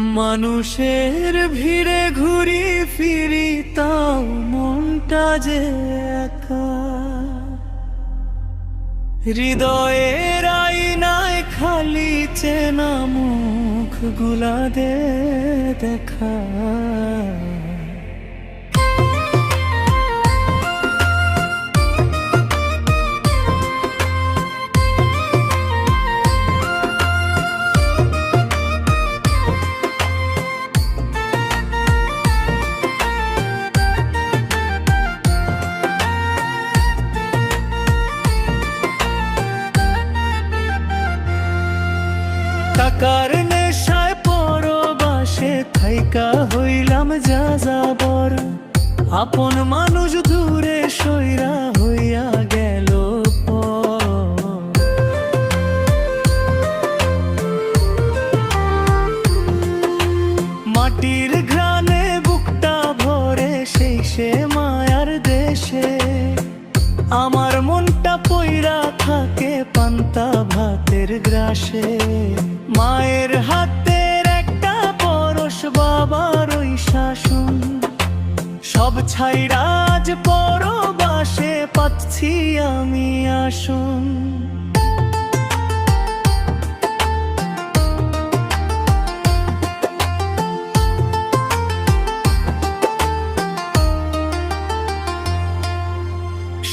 মানুষের ভিড়ে ঘুরি ফিরি তাও মনটা যে একা, হৃদয়ের আয়নায় খালি চেনা মুখ গুলা দে দেখা। টাকার নেশায় পরবাসে থাইকা হইলাম যা যাবর, আপন মানুষ দূরে সইরা হইয়া গেল পর। মাটির ঘ্রাণে বুকটা ভরে সেই সে মায়ার দেশে, আমার মনটা পইরা থাকে পান্তা ভাতের গ্রাসে। মায়ের হাতের একটা পরশ, বাবার ওই শাসন, সব ছাইরা আজ পরবাসে পাচ্ছি আমি আসন।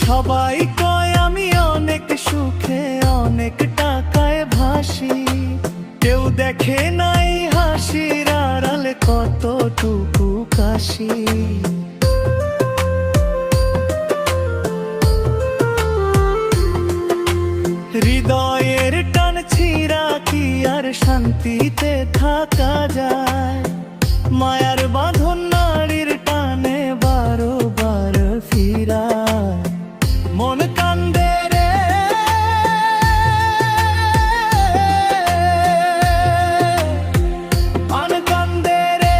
সবাই কয় আমি অনেক সুখে অনেক টাকায় ভাসি, কেউ দেখে নাই হাসির আড়ালে কতটুকু কাশি। হৃদয়ের টান ছিঁড়া কি আর শান্তিতে থাকা যায়, মায়ার বাঁধন নারীর টানে বারো বার ফিরায়। মন কান্দে রে আন কান্দে রে,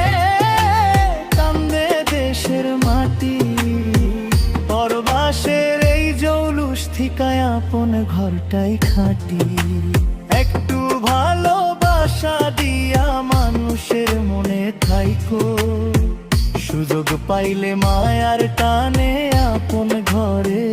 কান্দে দেশের মাটি, পরবাসের এই জৌলুস থিকায় আপন ঘরটাই খাটি। একটু ভালোবাসা দিয়া মানুষের মনে থাইকো, সুযোগ পাইলে মায়ার টানে আপন ঘরে